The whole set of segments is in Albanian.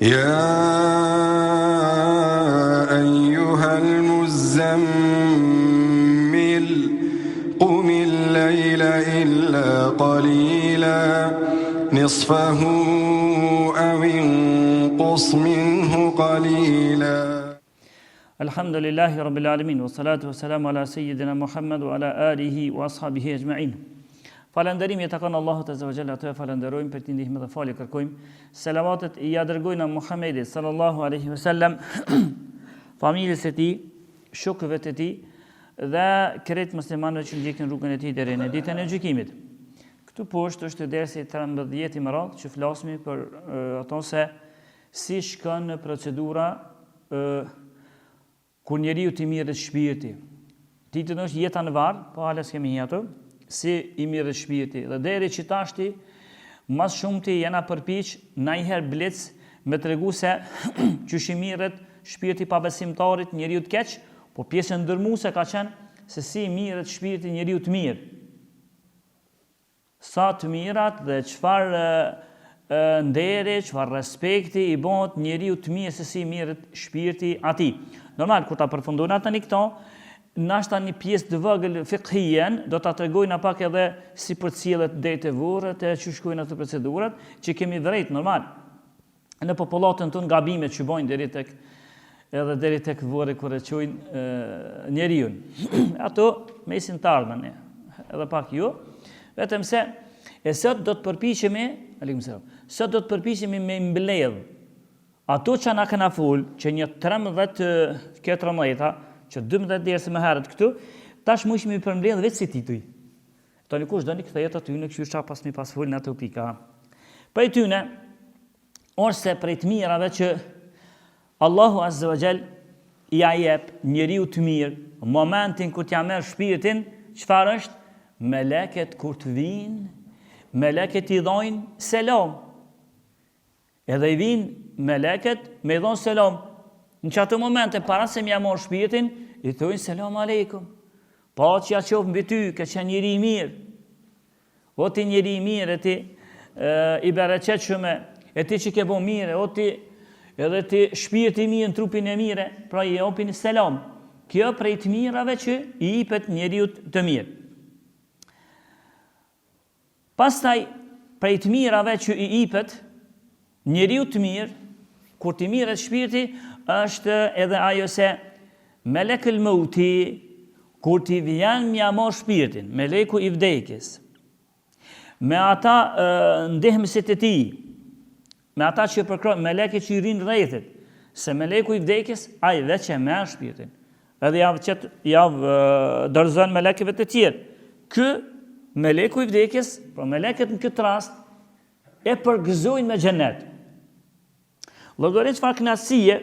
يا أيها المزمل قم الليل إلا قليلا نصفه أو انقص منه قليلا. الحمد لله رب العالمين والصلاة والسلام على سيدنا محمد وعلى آله وأصحابه أجمعين. Falënderimi e takon Allahut Azza wa Jalla, atë falenderojmë për të ndihmë dhe falje kërkojmë. Selavatet i ja dërgojnë Muhamedit sallallahu alaihi wasallam, familjes së tij, shokëve të tij dhe krejt muslimanëve që ndjekin rrugën e tij deri në ditën e gjykimit. Këtu poshtë është dersi 13 i radhë që flasim për ato se si shkon në procedura kur njeriu të mirët shpirti. Titulli është jeta në varr, po hala s'kemi ato. Si i mirë shpirti. Dhe deri që tashti, mas shumëti jena përpiq, najher blec, me të regu se që mirët shpirti pa besimtarit njeriu të keq, po pjesën ndërmuese ka qenë se si mirët shpirti njeriu të mirë. Sa të mirat dhe çfarë nderi, çfarë respekti i bëhet njeriu të mirë, se si mirët shpirti atij. Normal, kur ta përfundojnë tani këto, nashta një pjesë të vogël fiqhien do ta tregojnë pak edhe si përcjellet drejt e vorrët e që shkojnë ato procedurat që kemi vërejt normal. Në popullatën tonë gabimet që bojnë deri tek vorri kur e çojnë njeriu. Ato mesin të ardhmen, edhe pak jo. Vetëm se sot do të përpiqemi, sot do të përpiqemi me mbledh ato që na kanë fol, që një 13-14 që 12 derse më herët këtu, tash më ishmi përmbledh vetë si tituj. Tani kush doni kthehet aty në kështu pas mi pas folën ato pika. Prej tyne, ose prej të mirave që Allahu Azza wa Jall i jep njeriu të mirë, momentin kur t'ja merr shpirtin, çfarë është? Meleket kur të vinë, meleket i dhojnë selam. Edhe i vinë meleket me i dhojnë selam. Në çato momente para se m'ja marr shpirtin, i thojnë selam aleikum. Paqja qof mbi ty, ke qenë njeri i mirë. O ti njeri i mirë, e ti i bereqetshëm, e ti që ke bo mirë, o ti edhe ti shpirti i mirë në trupin e mirë, pra i japin selam. Kjo prej të mirave që i jepet njeriu të mirë. Pastaj prej të mirave që i jepet njeriu të mirë, kur ti mirët shpirti, është edhe ajo se melekul mauti kur ti vjen m'ja marr shpirtin, meleku i vdekjes, me ata ndihmësit e tij, me ata që përkrojnë, meleki që i rinë rrethit, se meleku i vdekjes ai veç e merr shpirtin. Edhe javë dorëzon melekëve të tjerë. Ky meleku i vdekjes, pra melekët në këtë rast e përgëzojnë me xhenet. Llogarit çfarë kënaqësie,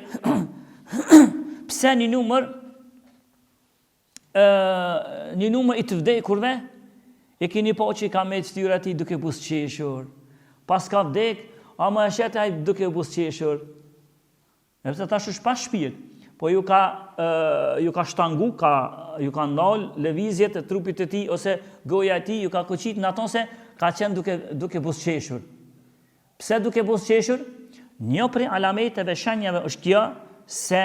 pse një numër i të vdekurve e keni pa që ka me fytyra ti duke buzëqeshur. Pas ka vdek, ama e shet ai duke buzëqeshur. Edhe tash është pa shpirt, po ju ka shtangu, ju ka ndal lëvizjet e trupit të tij ose goja e tij ju ka koqit në ato se ka qenë duke buzëqeshur. Pse duke buzëqeshur? Një prej alameteve shenjave është kjo se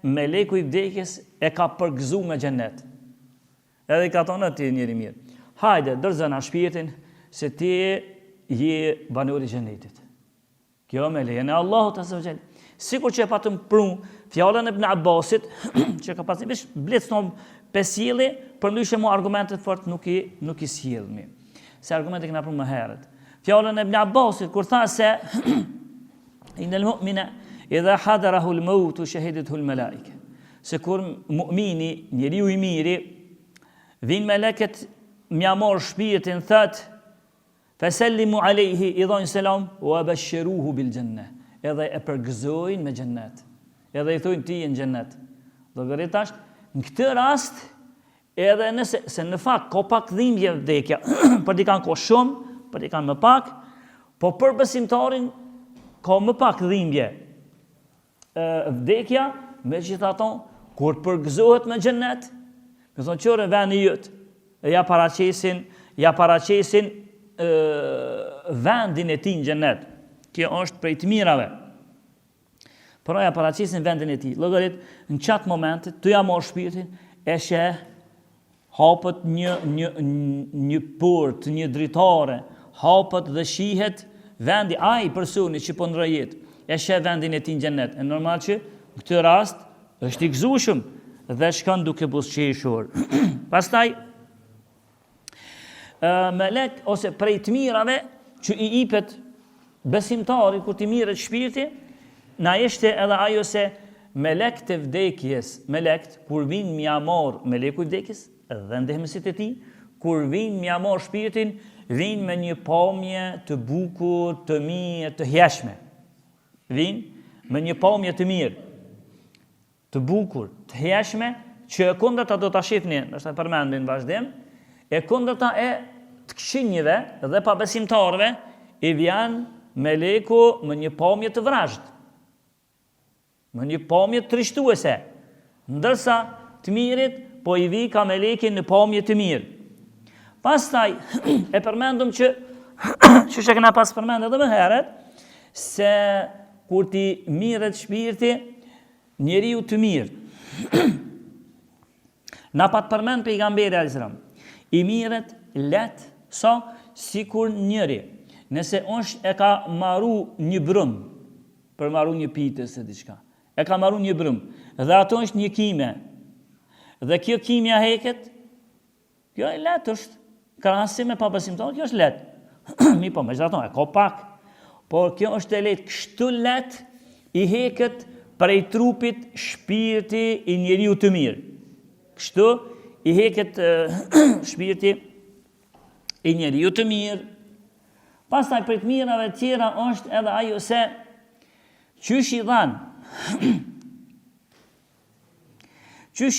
meleku i vdekjes e ka përgëzu me xhenet. Edhe i ka thonë ti njeri mirë. Hajde, dorëzona shpirtin se ti je banori i xhenetit. Kjo me lejen e Allahut Azza wa Jall. Sikur që e patëm pru fjalën e Ibn Abbasit, që ka pasur vesh blecton pesjellje, për ndryshe mo argumentet fort nuk i sjellmi. Se argumentet kena pru më herët. Fjalën e Ibn Abbasit kur tha se Inel mu'mina idha hadarahu al-maut shahidathu al-malaika. Se kur mu'mini, njeriu i miri, vin meleket m'ja marr shpirtin, thot fasallimu alayhi idhan salam wa bashiruhu bil janna. Edhe e përgëzojnë me xhennet. Edhe i thojnë ti në xhennet. Llogaritash në këtë rast edhe nëse se në fakt ka pak dhimbje vdekja, për dikan ka shumë, për dikan më pak, po për besimtarin ka më pak dhimbje vdekja, megjithatë kur përgëzohet me xhennet, do thonë çore vani jot, ja paraqisin vendin e tij në xhennet. Kjo është prej të mirave. Por aja paraqisin vendin e tij. Llogarit në çat momentit ty ja mor shpirtin, e sheh hapët një port, një dritare, hapët dhe shihet vendi ai personi që po ndroi jetë. E sheh vendin e tij në xhenet. E normal që në këtë rast është i gëzueshëm dhe shkon duke buzëqeshur. Pastaj melek ose prej të mirave që i jepet besimtari kur t'i mirret shpirti, na ishte edhe ajo se melek të vdekjes, melekt kur vinë mja marr meleku i vdekjes dhe ndihmësit e tij, kur vinë mja marr shpirtin, vinë me një pamje të bukur, të mirë, të heshme. Vinë me një pamje të mirë, të bukur, të heshme, që e kundërta do ta shihni, është e përmendin vazhdim, e kundërta e të këqinjve dhe pabesimtarëve i vjen meleku me një pamje të vrazhd, me një pamje të trishtuese, ndërsa të mirit po i vi ka melekin në pamje të mirë. Pastaj e përmendëm që që kena pas përmendë edhe më herët, se kur ti mirret shpirti, njeriu të mirë. Na pat përmend pejgamberi alayhiselam, i mirret let sa sikur njëri, nëse është e ka marru një brëm, për marru një pite se diçka, e ka marru një brëm, dhe ato është një kime, dhe kjo kimja heket, kjo e let është, krahasim me pabesimtar, kjo është let. Mi po, me gjithaton, e ka pak, por kjo është e let, kështu let i heket prej trupit shpirti i njeriu të mirë. Kështu i heket shpirti i njeriu të mirë. Pastaj për të mirave të tjera është edhe ajo se qysh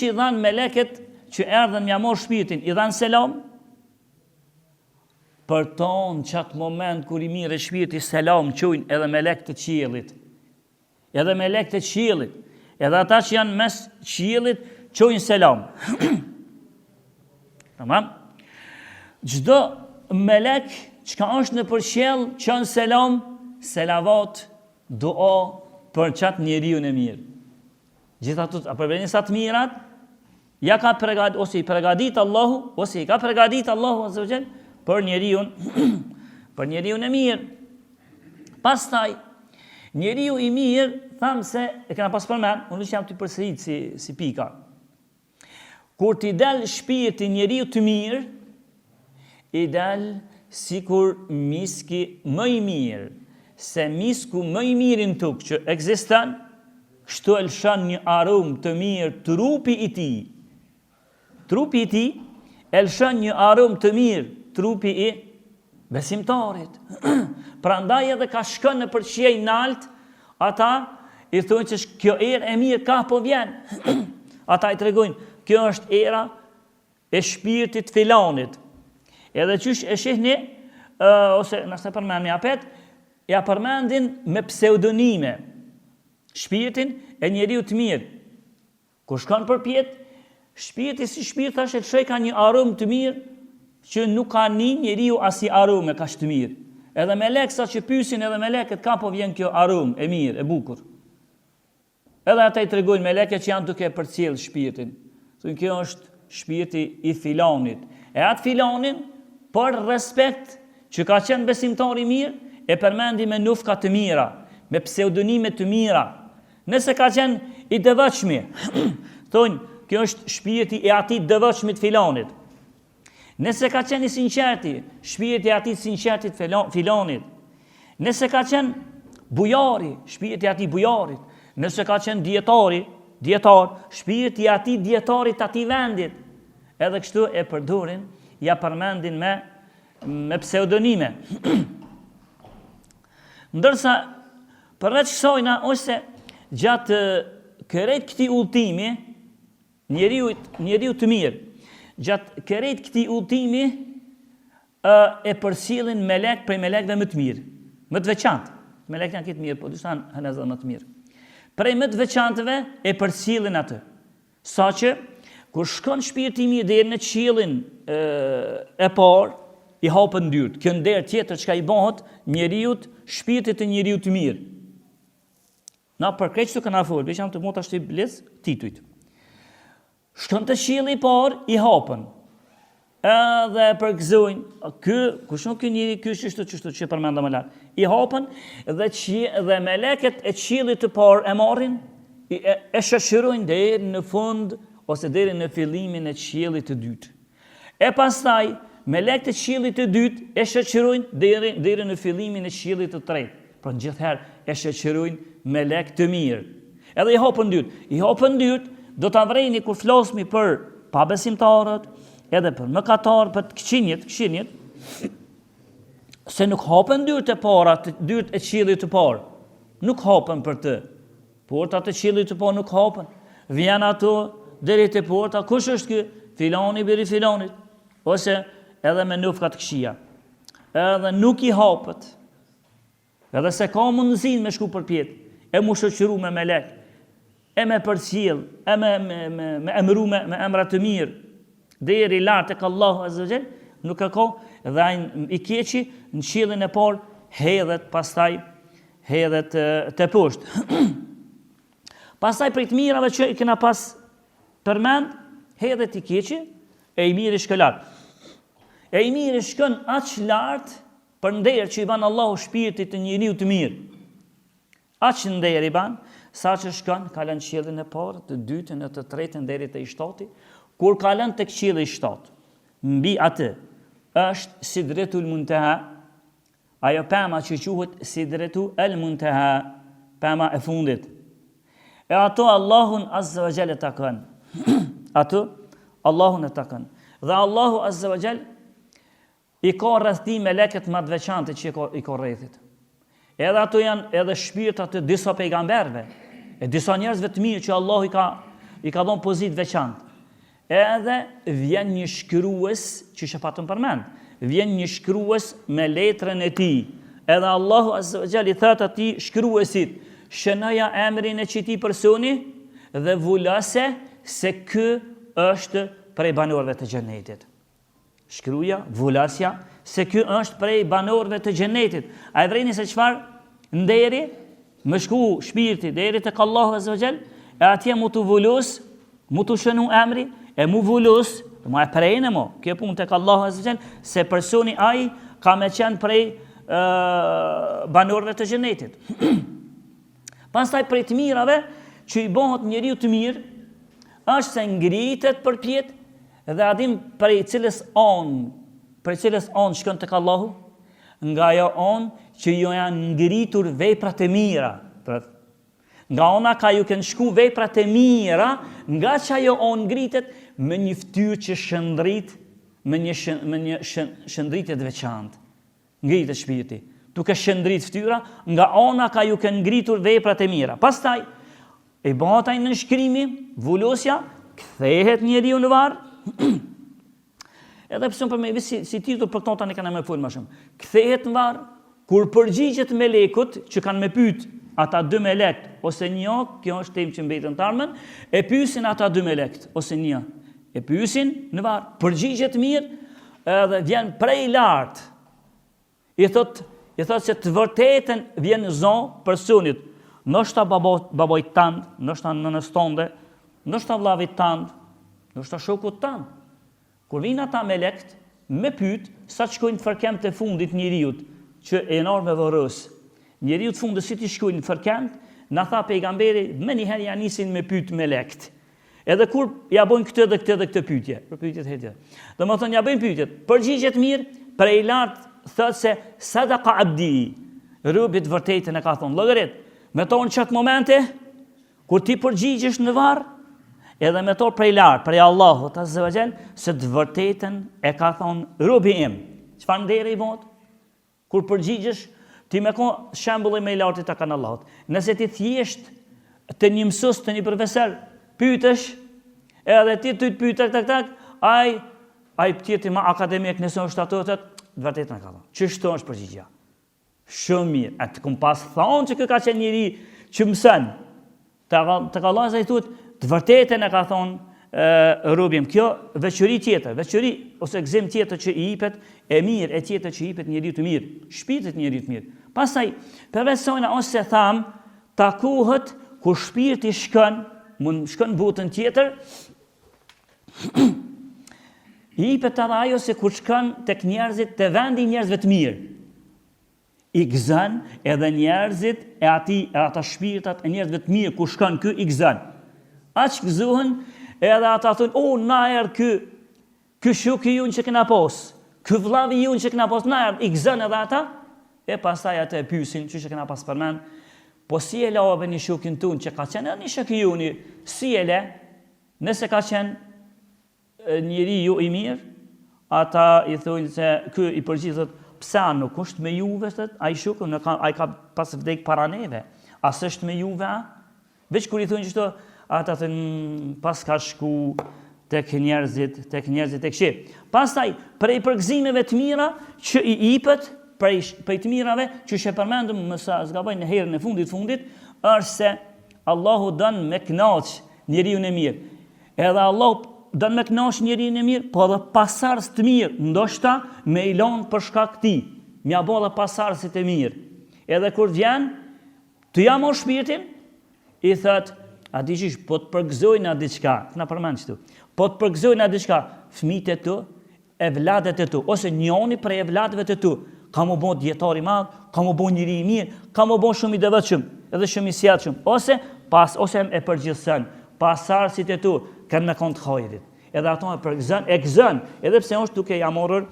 i dhan meleket që erdhen mja mor shpirtin, i dhan selam, për tonë qatë moment kur i mirë shpirti selam qujnë edhe melek të qiellit. Edhe melek të qiellit, edhe ata që janë mes qiellit qujnë selam. Tamam? Çdo melek që ka është në përqell qënë selam, selavat, dua për qatë njeriu në mirë. Gjitha të përvenin sa të mirat, ja ka pregadit, ose i pregadit Allahu, ose i ka pregadit Allahu azza për njeriu në mirë. Pastaj, njeriu i mirë, thamë se, e kena pas përmen, unë që jam të përsërit si pika. Kur t'i del shpirti njeriu të mirë, i del sikur miski më i mirë, se misku më i mirë në tukë që ekziston, kështu e lëshon një aromë të mirë trupi i tij. Trupi i tij e lëshon një aromë të mirë trupi i besimtarit. Prandaj edhe ka shkën në përqej nalt, ata i thonë që kjo erë e mirë ka po vjen. Ata i tregojnë, kjo është era e shpirtit filanit. Edhe qysh e shihni, ose nëse përmend me apet, ja përmendin me pseudonime. Shpirtin e njeriu të mirë. Kur shkon përpjet, shpirti si shpirt thashë çoj ka një aromë të mirë, që nuk ka një njeriu asi aromë ka të mirë. Edhe meleksa që pyesin edhe meleket ka po vjen kjo aromë e mirë, e bukur. Edhe ata i tregojnë meleket që janë duke përcjell shpirtin. Thonë kjo është shpirti i filanit. E atë filanin, për respekt që ka qenë besimtar i mirë, e përmendi me nufka të mira, me pseudonime të mira. Nëse ka qenë i devotshmi, thonë kjo është shpirti i atij devotshmit filanit. Nëse ka qenë i sinqerti, shpirti i atij sinqertit filanit. Nëse ka qenë bujari, shpirti i atij bujarit. Nëse ka qenë dietar, shpirti i atij dietarit atij vendit. Edhe kështu e përdorin, ja përmendin me pseudonime. Ndërsa përveç kësajna ose gjatë kërejt këtij udhëtimi, njeriu të mirë, gjatë kërejt këtij udhëtimi e përcjellin melek prej melekëve më të mirë, më të veçantë. Melekët janë këtë mirë, po disa janë edhe më të mirë. Prej më të veçantëve e përcjellin atë. Saqë kur shkon shpirti i mirë deri në qiellin e parë, i hapën dyert. Kjo nder tjetër çka i bëhet njeriu, shpirtit të njeriu të mirë. Na përkreq të këna folë, veçam të mota shtë i bliz titujt. Shkën të qielli i parë i hapën. Edhe përgëzojnë, kush nuk ky njeri, ky çështë që përmenda më lart. I hapën dhe meleket e qiellit të parë e marrin, e shoqërojnë deri në fund ose deri në fillimin e qiellit të dytë. E pastaj meleket e qiellit të dytë e shoqërojnë deri në fillimin e qiellit të tretë. Pra gjithherë e shoqërojnë melek të mirë. Edhe i hapën dyrt, do ta vrejni kur flasmi për pabesimtarët, edhe për mëkatarë, për të këqinjët, se nuk hapen dyrt e para, dyrt e qiellit të parë. Nuk hapen për të. Portat e qiellit të parë nuk hapen. Vjen ato deri te porta, kush është ky? Filani biri filanit. Ose edhe me nufkat këqija. Edhe nuk i hapet. Edhe se ka mundësin me shku përpjet, e mu shoqëru me melek, e me përcjell, e me emru me emra të mirë, deri lartë tek Allahu Azza wa Jall, nuk e ka, dhe ai i keqi në qiellin e parë hedhet, pastaj hedhet te poshtë. Pastaj për të mirave që i kena pas përmend, hedhet i keqi, e i miri shkon lart. E i miri shkon aq lart për nder që i ban Allahu shpirtit të njeriu të mirë. Aq nder i ban, sa që shkon, ka lënë qiellin e parë, të dytën e të tretën deri te i shtati, kur ka lënë tek qielli i shtatë. Mbi atë është Sidratul Muntaha, ajo pema që quhet Sidratul Muntaha, pema e fundit. E ato Allahun Azza wa Jall e takon. Ato Allahun e takon. Dhe Allahu Azza wa Jall i ka rrethti meleket më të veçantë që i ka rrethit. Edhe ato janë edhe shpirtat të disa pejgamberve, e disa njerëzve të mirë që Allahu i ka dhënë pozitë veçantë. Edhe vjen një shkrues që shëfatën përmend. Vjen një shkrues me letrën e tij. Edhe Allahu Azza wa Jall i thot atij shkruesit, shënoja emrin e qëtij personi dhe vulase se ky është prej banorëve të xhenetit. Shkruja, vulasja, se ky është prej banorëve të xhenetit. A e vreni se çfarë nderi më shku shpirti deri tek Allahu Azza wa Jall, e atje mu të vulus, mu të shënu emri, e mu vulus, mu e prejnë mu, kjo punë tek Allahu Azza wa Jall, se personi ai ka me qenë prej banorëve të xhenetit. Pastaj prej të mirave që i bëhet njeriu të mirë, është se ngritet përpjet dhe adim prej cilës anë shkon tek Allahu, nga ajo anë që ju janë ngritur veprat e mira. Nga ona ka ju kanë shku veprat e mira, nga që ajo anë ngritet me një fytyrë që shëndrit, me një shëndritje të veçantë. Ngritet shpirti. Duke shëndrit fytyra, nga ona ka ju kanë ngritur veprat e mira. Pastaj e bëhet në shkrimi, vulosja, kthehet njeriu në varr. Edhe pse për me si titull për këto tani kanë më fol më shumë. Kthehet në varr kur përgjigjet melekut që kanë me pyet ata dy melek ose një, kjo është temë që mbetën të ardhmen, e pyesin ata dy melek ose një. E pyesin në varr, përgjigjet mirë, edhe vjen prej lart. I thot se të vërtetën vjen zon personit, ndoshta babait tand, ndoshta nënës tënde, ndoshta vllavit tand, ndoshta shokut tand. Kur vijnë ata melekt me pyet sa shkojnë fërkem të fundit njeriut që e enorme vërës. Njeriu të fundit si ti shkojnë fërkem, na tha pejgamberi, më një herë ja nisin me pyet melekt. Edhe kur ja bojnë këtë dhe këtë dhe këtë pyetje, për pyetjet hetje. Domethënë ja bëjnë pyetjet, përgjigjet mirë, prej lart thot se sadaqa abdi. Robi të vërtetën e ka thonë, llogarit. Me tonë çat momente kur ti përgjigjesh në varr, edhe me to prej lart, prej Allahut Azza wa Jall, se të vërtetën e ka thonë robi im. Çfarë nderi i bot? Kur përgjigjesh, ti me kon shembulli më i lartë të kan Allahut. Nëse ti thjesht të një mësues, të një profesor, pyetesh, edhe ti të pyetë tak, ai tjetri më akademik nëse është ato të vërtetën e ka thonë. Ç'është është përgjigjja? Shumë mirë. Atë kum pas thonë që kë ka qenë njëri që mëson. Të ka Allah i thotë, të vërtetën e ka thonë robim. Kjo veçori tjetër, veçori ose gzim tjetër që i jepet e mirë, e tjetër që i jepet njeriu të mirë, shpirtit njeriu të mirë. Pastaj përveç sona ose tham takohet kur shpirti shkon, mund shkon botën tjetër, i jepet edhe ajo se kur shkon tek njerëzit, te vendi i njerëzve të mirë, i gëzon edhe njerëzit e ata shpirtat e njerëzve të mirë, kur shkon ky i gëzon. Aq gëzohen edhe ata thonë, na erdh ky shoku ju që kena pas, ky vllavi ju që kena pas, na erdh, i gëzon edhe ata, e pastaj ata e pyesin çu që kena pas përmend, po si e lave një shokin tunë që ka qenë edhe një shoku juni, si e le, nëse ka qenë njeri ju i mirë, ata i thonë se ky i përgjigjet, pse nuk është me juve, ai shoku, ai ka pas vdek para neve, as është me juve, veç kur i thonë çto, ata thënë pas ka shku tek njerëzit e kështu. Pastaj prej përgëzimeve të mira që i jepet prej të mirave që she përmendëm më sa zgaboj në herën e fundit është se Allahu don me kënaq njeriu e mirë. Edhe Allahu don me kënaq njeriu e mirë, po edhe pasardhës të mirë, ndoshta me i lënë për shkak të tij. Mja bo dhe pasardhësit e mirë. Edhe kur vjen, të ja mor shpirtin, i thot, a di qish, po të përgëzojnë a diçka, këna përmend qëtu, po të përgëzojnë a diçka, fëmijët e tu, evladet e tu, ose njoni prej evladëve të tu, ka mu bo djetari madh, ka mu bo njëri i mirë, ka mu bo shumë i devotshëm, edhe shumë i sjellshëm, ose e përgjithson, pasardhësit e tu kanë me kon të hajrit. Edhe ato e gëzon, edhe pse është duke ja marrë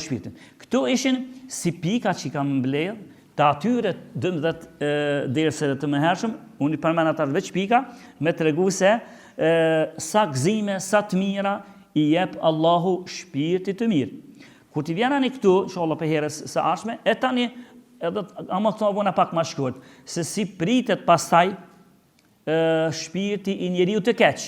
shpirtin. Këtu ishin si pika që kam mbledh të atyre 12 derseve të mëhershëm, unë i përmend ata veç pika, me tregu se sa gëzime, sa të mira i jep Allahu shpirtit të mirë. Kur t'i vjen ani këtu, inshallah për herës së ardhshme, e tani edhe ama këto bëna pak më shkurt, se si pritet pastaj shpirti i njeriu të keq.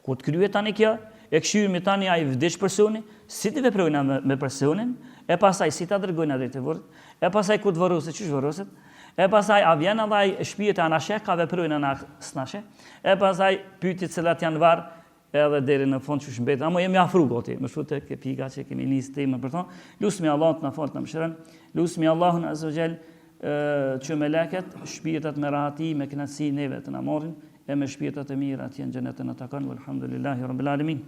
Kur të kryet tani kjo, e këshirë me tani ai vdesh personi, si të veprojna me personin, e pasaj si ta dërgojna drejt e vërtet, e pasaj ku të vëroset, çish vëroset, e pasaj a vjen edhe ai shpirti anashe, ka veprojna na snashe, e pasaj pyetjet cilat janë varr, edhe deri në fund çu shmbet. Amo jemi afru goti, më shtu tek pika që kemi nisë temën për ton. Lusmi Allah të na fal të mëshirën. Lusmi Allahun azza wa jall që meleket shpirtat me rahati, me kënaqësi neve të na morrin, e me shpirtat e mira atje në xhenetën e takon. Alhamdulillahi rabbil alamin.